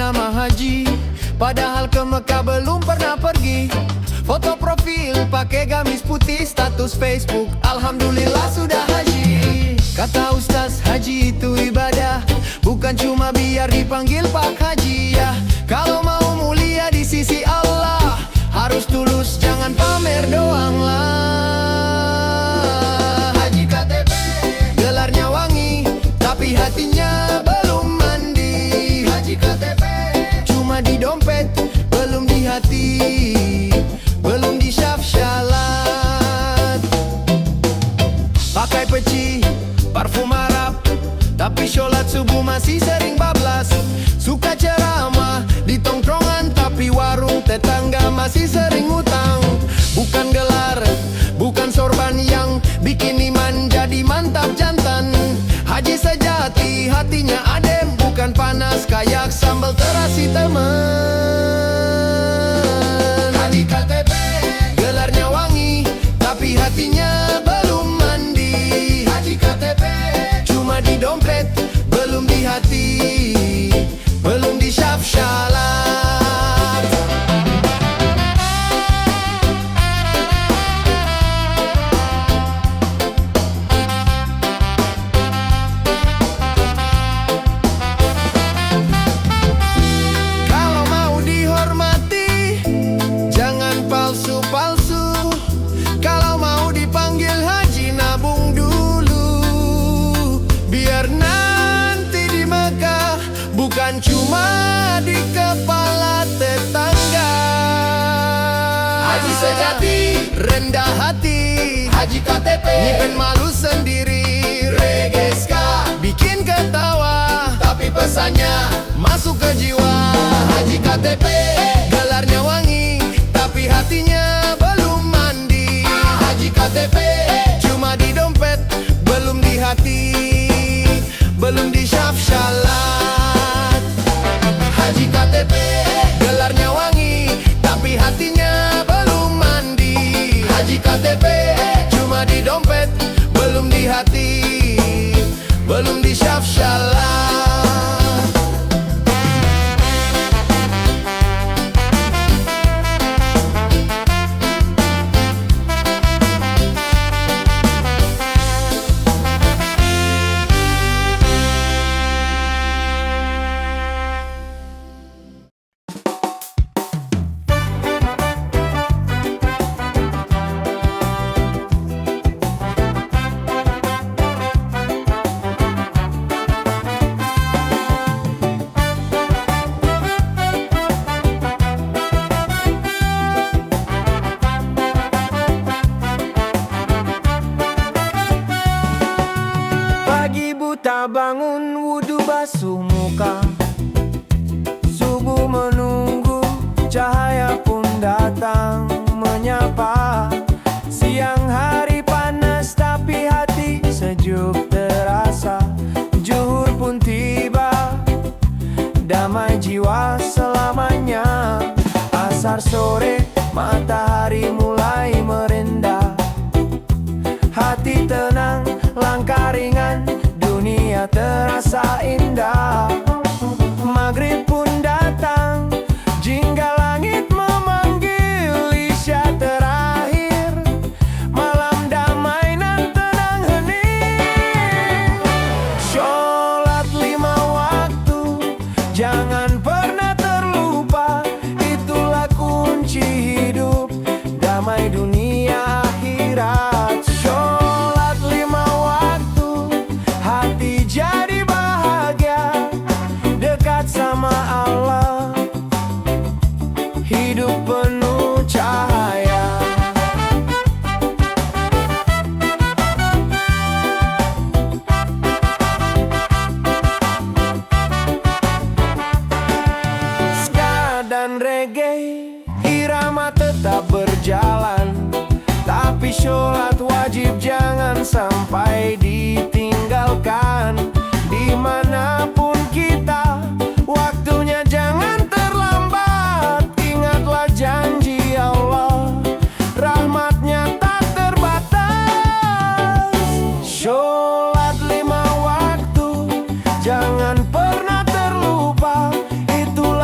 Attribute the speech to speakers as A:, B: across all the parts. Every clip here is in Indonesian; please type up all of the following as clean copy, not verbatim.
A: bernama Haji, padahal ke Mekah belum pernah pergi. Foto profil pakai gamis putih, status Facebook alhamdulillah sudah haji. Kata Ustaz, haji itu ibadah, bukan cuma biar dipanggil Pak Haji ya. Kalau mau mulia di sisi Allah, harus tulus, jangan pamer doang lah. Haji KTP, gelarnya wangi, tapi hatinya belum mandi. Haji KTP, cuma di dompet, belum di hati, belum di syaf-syalat. Pakai peci, parfum Arab, tapi sholat subuh masih sering bablas. Suka ceramah di tongkrongan, tapi warung tetangga masih sering utang. Bukan gelar, bukan sorban yang bikin iman jadi mantap jantan. Haji sejati hatinya adem, bukan panas kayak sambal terasi teman. Haji KTP, gelarnya wangi, tapi hatinya belum mandi. Haji KTP, cuma di dompet, belum di hati, belum di syaf-syalat. Kalau mau dihormati, jangan palsu-palsu. Kalau mau dipanggil haji, nabung dulu, biar nanti di Mekah bukan cuma di kepala tetangga. Haji sejati, rendah hati, Haji KTP, nyimpen malu sendiri. Regeska, bikin ketawa, tapi pesannya masuk ke jiwa. Haji KTP, gelarnya wangi, tapi hatinya belum mandi. Haji KTP, cuma di dompet, belum di hati, belum di syaf-syalat. Haji KTP, gelarnya wangi, tapi hatinya belum mandi. Haji KTP, cuma di dompet, belum di hati, belum di syaf-syalat. Pagi buta bangun, wudu basuh muka, subuh menunggu, cahaya pun datang menyapa. Siang hari panas, tapi hati sejuk terasa. Zuhur pun tiba, damai jiwa selamanya. Asar sore, matahari mulai merendah. Hati tenang, langkah ringan, dunia terasa indah. Maghrib pun datang, jingga langit memanggil isya terakhir. Malam damai nan tenang hening. Sholat 5 waktu, jangan pernah terlupa. Itulah kunci hidup, damai dunia akhirat. Sholat 5 waktu, hati jadi bahagia, dekat sama Allah, hidup penuh cahaya. Ska dan reggae, irama tetap berjalan, tapi sholat wajib jangan sampai ditinggalkan. Dimanapun kita, waktunya jangan terlambat. Ingatlah janji Allah, rahmatnya tak terbatas. Sholat 5 waktu, jangan pernah terlupa. Itulah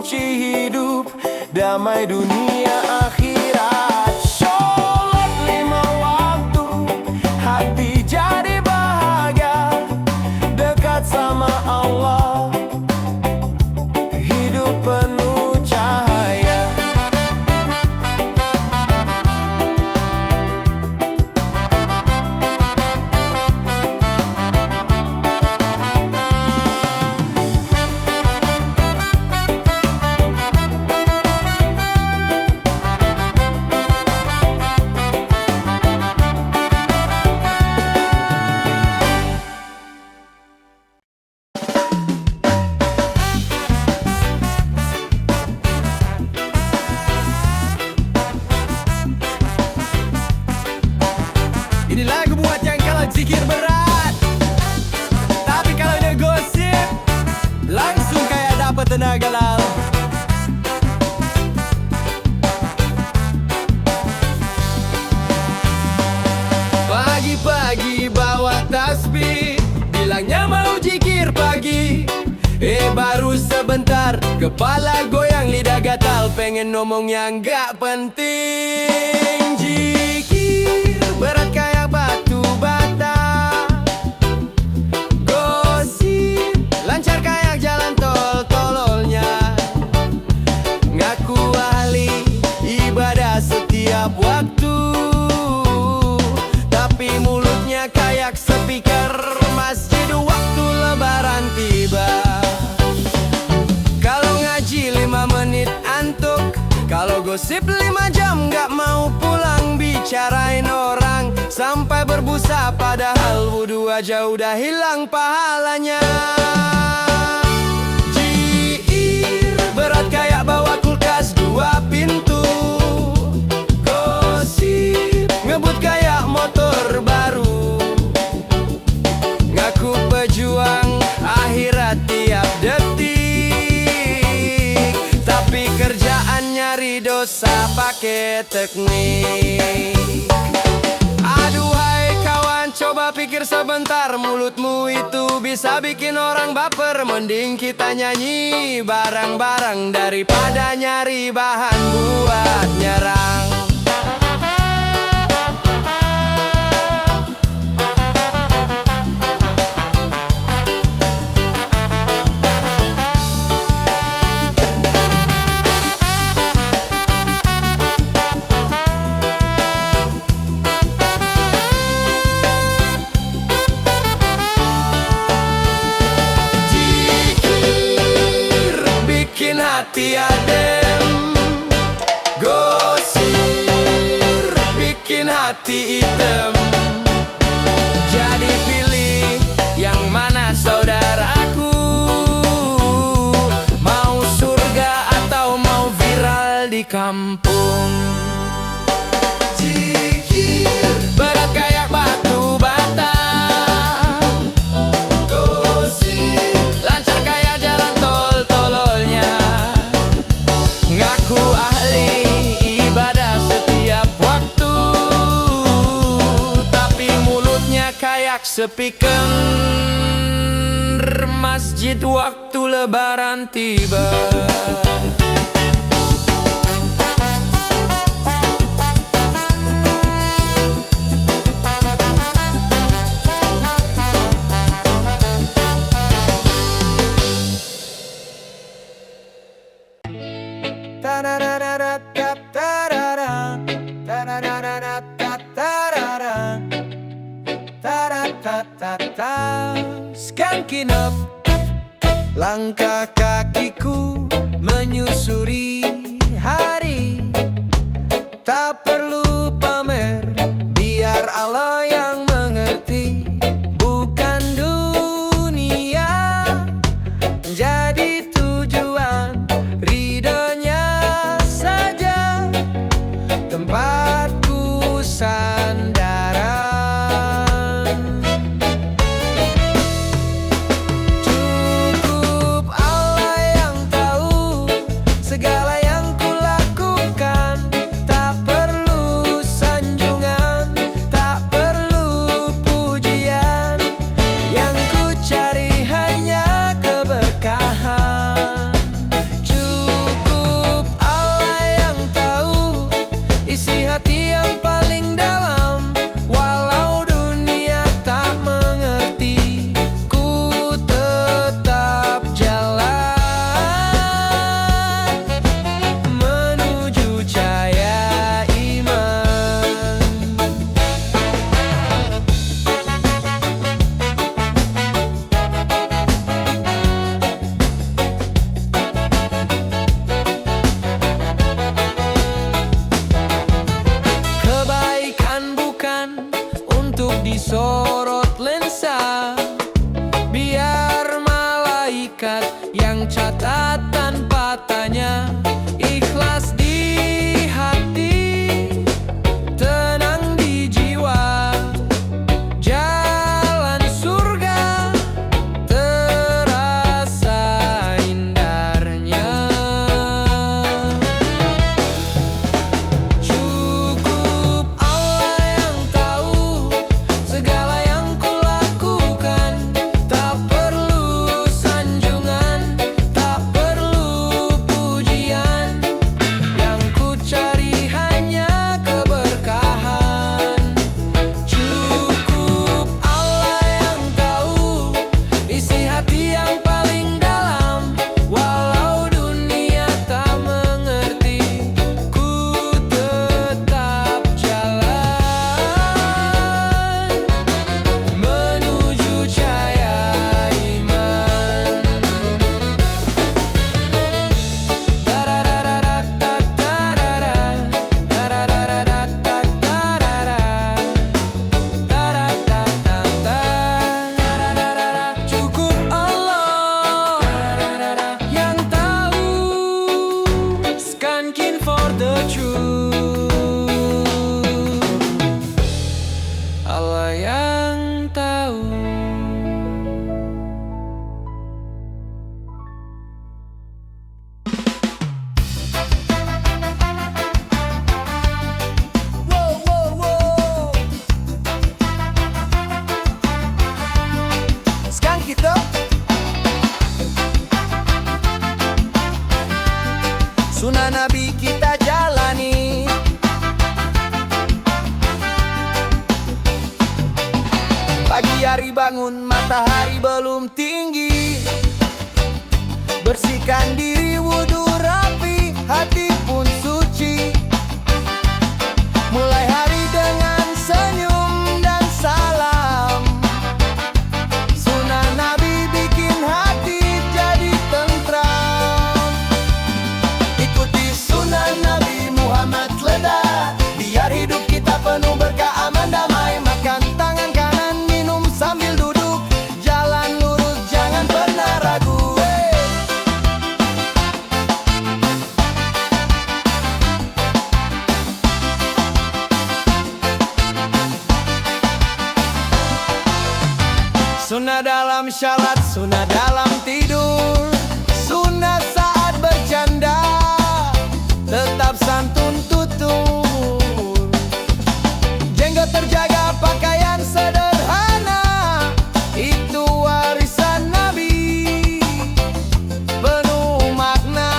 A: kunci hidup, damai dunia akhirat. Sholat 5 waktu, hati jadi bahagia, dekat sama Allah, hidup penuh cahaya. Ini lagu buat yang kalau zikir berat, tapi kalau udah gosip langsung kayak dapet tenaga lal. Pagi-pagi bawa tasbih, bilangnya mau zikir pagi. Baru sebentar kepala goyang, lidah gatal, pengen ngomong yang gak penting. Zikir berat kayak batu bata, gosip lancar kayak jalan tol tololnya. Ngaku ahli ibadah setiap waktu, tapi mulutnya kayak speaker masjid waktu lebaran tiba. Kalau ngaji 5 menit antuk, kalau gosip 5 jam gak mau pulang. Bicarain orang sampai berbusa, padahal wudhu aja udah hilang pahalanya. Zikir berat kayak bawa kulkas 2 pintu, gosip ngebut kayak motor baru. Ngaku pejuang akhirat tiap detik, tapi kerjaan nyari dosa pakai teknik. Aduhai kawan, coba pikir sebentar, mulutmu itu bisa bikin orang baper. Mending kita nyanyi bareng-bareng daripada nyari bahan buat nyerang. Hati adem, gosir bikin hati hitam. Jadi pilih yang mana saudaraku, mau surga atau mau viral di kampung. Zikir berat kayak batu bata, gosip lancar kayak jalan tol tololnya. Ngaku ahli ibadah setiap waktu, tapi mulutnya kayak speaker masjid waktu lebaran tiba. Skanking up, langkah kakiku menyusuri hari. Tak perlu pamer, biar Allah yang mengerti. Bukan dunia jadi tujuan, ridhonya saja tempatku sandaran. Cukup Allah yang tahu segala yang kulakukan. Tak perlu sanjungan, tak perlu sunnah Nabi kita jalani. Pagi hari bangun matahari belum tinggi, bersihkan diri wudu rapi, hati pun suci. Mulai hari dengan senyum dan salam, sunnah Nabi bikin hati jadi tentram. Ikuti sunnah Nabi Muhammad Leda, biar hidup kita penuh berkah, aman, damai. Makan tangan kanan, minum sambil duduk, jalan lurus jangan pernah ragu. Sunnah dalam syalat, sunnah dalam tidur, sunnah saat bercanda, tetap santun tutur. Jenggot terjaga, pakaian sederhana, itu warisan Nabi, penuh makna.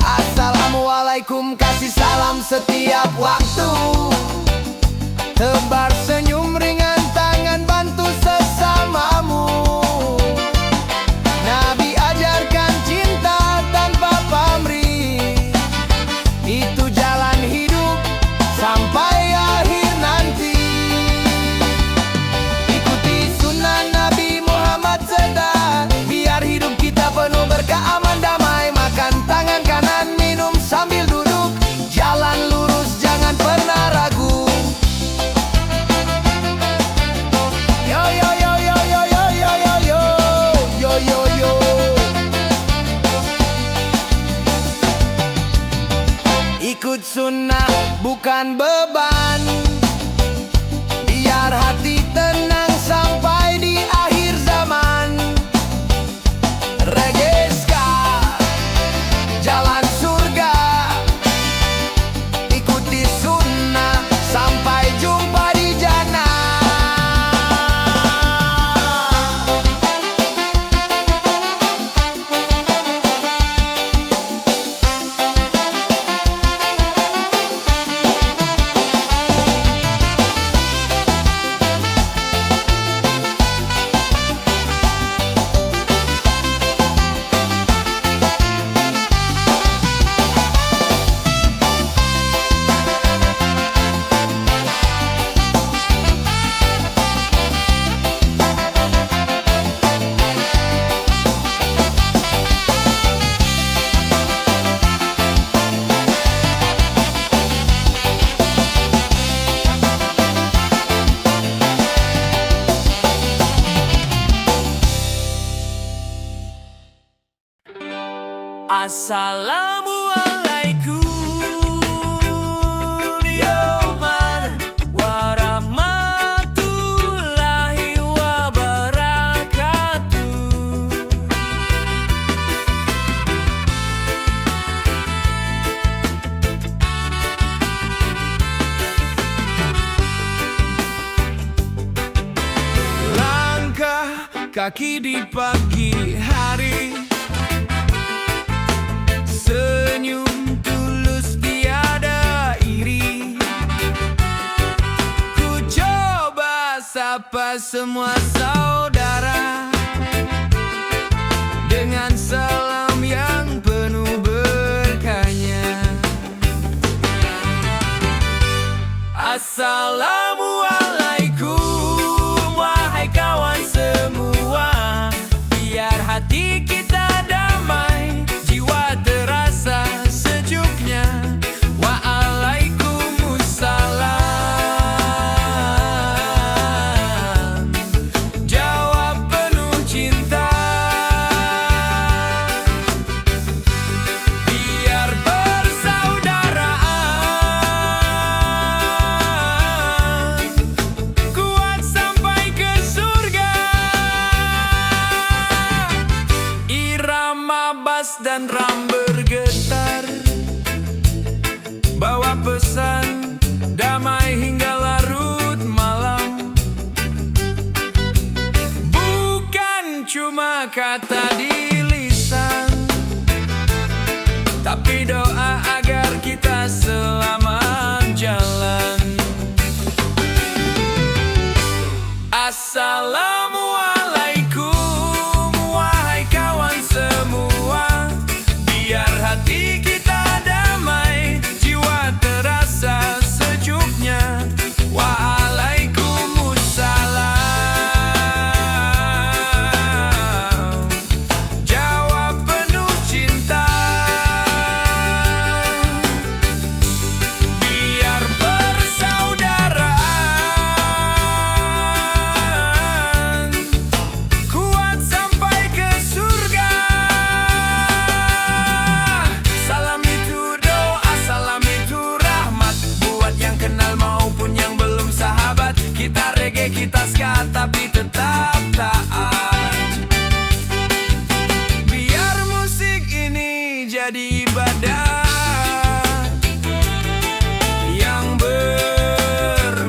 A: Assalamualaikum, kasih salam setiap waktu, tebar senyum ringan, tangan bantu sesamamu. Nabi ajarkan cinta tanpa pamrih, itu jalan hidup sampai akhir nanti. Ikuti sunnah Nabi Muhammad Seda, biar hidup kita penuh berkah, aman, damai. Makan tangan kanan, minum sambil duduk, jalan lurus jangan pernah ragu. Ikut sunnah bukan beban, biar hati tenang sampai di akhir zaman. Regeska jalan surga, ikuti sunnah sampai jumpa di jannah. Assalamualaikum Yoman warahmatullahi wabarakatuh. Langkah kaki di pagi hari, senyum tulus tiada iri. Ku coba sapa semua saudara dengan salam yang penuh berkahnya. Assalamualaikum wahai kawan semua, biar hati kita damai, jiwa terasa sejuknya. Waalaikumsalam, jawab penuh cinta, biar persaudaraan kuat sampai ke surga. Irama bass dan drum bergetar, bawa pesan damai hingga larut malam. Bukan cuma kata di lisan, menjadi ibadah yang bermanfaat.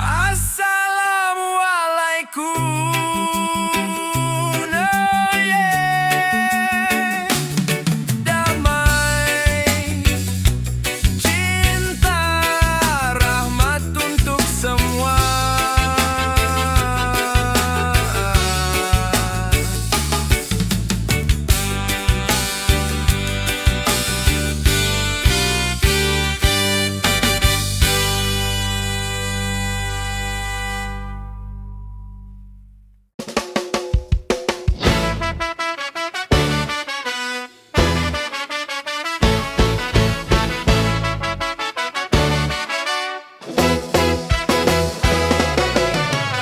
A: Assalamualaikum. Oh yeah. Damai, cinta, rahmat untuk semua.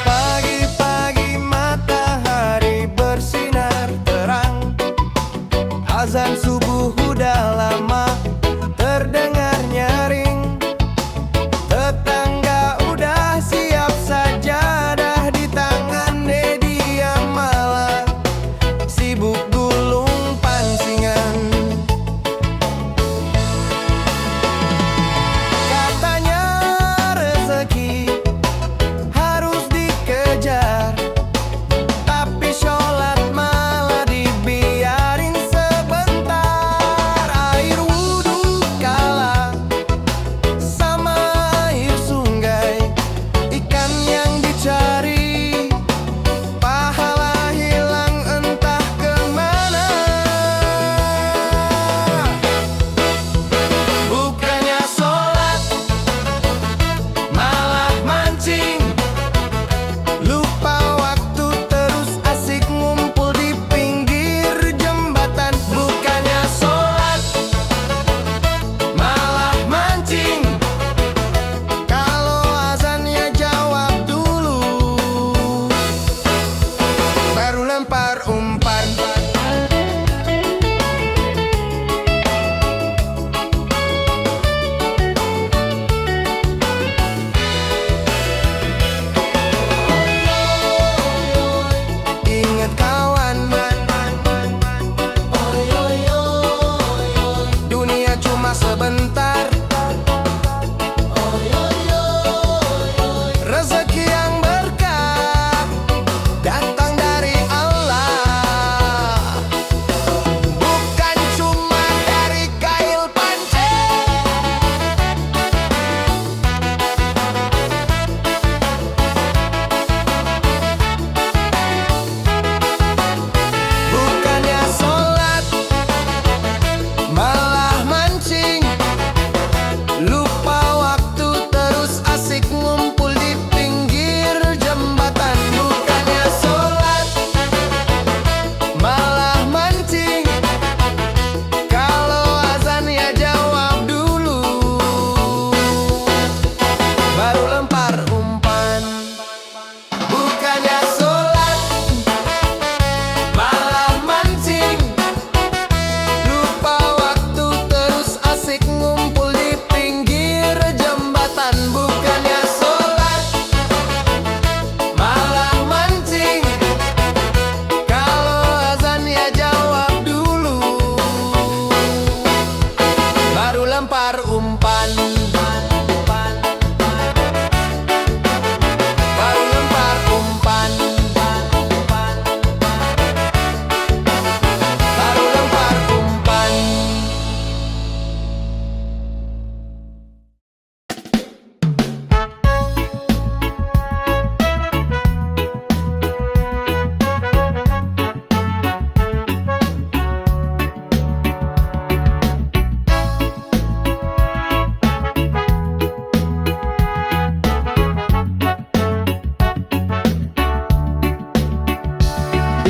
A: Pagi-pagi matahari bersinar terang, azan subuh udah lama terdengar nyaring. Tetangga udah siap sajadah di tangan, dia malah sibuk gulung pancingan. Katanya rezeki harus dikejar, tapi sholat malah dibiarin sebentar. Air wudhu kalah sama air sungai, ikan yang dicari pahala hilang entah kemana. Bukannya sholat malah mancing, lupa waktu terus asik ngumpul di pinggir jembatan. Bukannya sholat malah mancing, kalau azannya jawab dulu, baru lempar umpan. Ingat kawan, dunia cuma sebentar. Rezeki yang berkah datang dari Allah, bukan cuma dari kail pancing. Bukannya sholat malah mancing, lupa waktu terus asik ngumpul di pinggir jembatan. Bukannya sholat malah mancing, kalau azan ya jawab dulu, baru lempar umpan. Bukannya sholat malah mancing, lupa waktu terus asik ngumpul di pinggir jembatan. Bukannya sholat malah mancing, kalau azan ya jawab dulu, baru lempar umpan. Baru lempar umpan. Baru lempar umpan.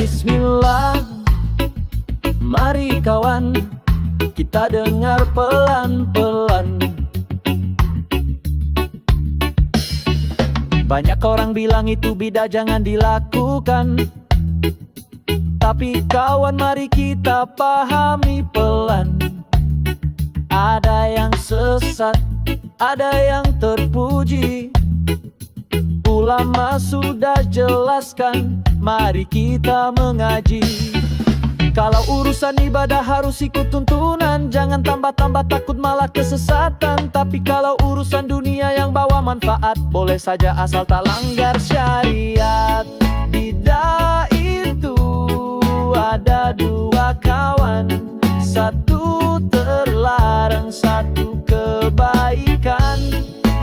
A: Bismillah, mari kawan, kita dengar pelan-pelan. Banyak orang bilang itu bidah jangan dilakukan, tapi kawan mari kita pahami pelan. Ada yang sesat, ada yang terpuji. Ulama sudah jelaskan,
B: mari kita mengaji. Kalau urusan ibadah harus ikut tuntunan, jangan tambah-tambah takut malah kesesatan. Tapi kalau urusan dunia yang bawa manfaat, boleh saja asal tak langgar syariat. Bidah itu ada dua kawan, satu terlarang, satu kebaikan.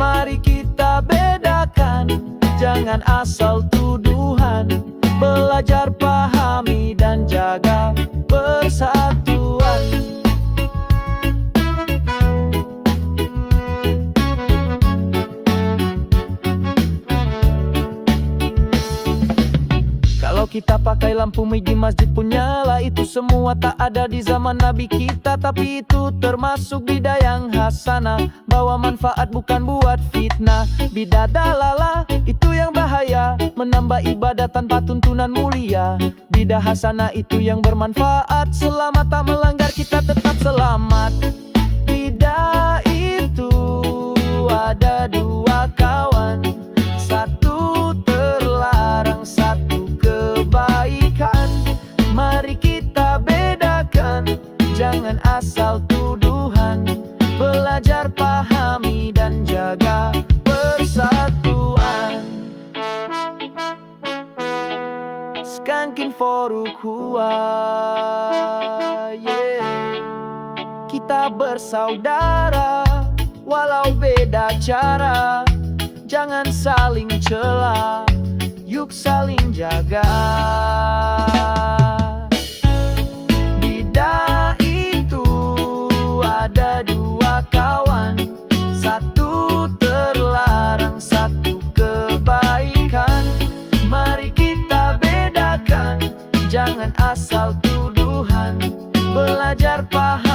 B: Mari kita bedakan, jangan asal tuduhan. Belajar, pahami, dan jaga persatuan. Kalau kita pakai lampu di masjid pun nyala, itu semua tak ada di zaman Nabi kita. Tapi itu termasuk bidah yang hasanah, bawa manfaat bukan buat fitnah. Bidah dalalah itu yang bahaya, menambah ibadah tanpa tuntunan mulia. Bidah hasanah itu yang bermanfaat, selama tak melanggar kita tetap selamat. Bidah itu ada dua kawan, satu terlarang, satu kebaikan. Mari kita bedakan, jangan asal tuduhan. Belajar, pahami, dan jaga persatuan. Skanking for ukhuwah, yeah. Kita bersaudara, walau beda cara. Jangan saling cela, yuk saling jaga. Bidah itu ada dua kawan, satu terlarang, satu kebaikan. Mari kita bedakan, jangan asal tuduhan. Belajar, paham,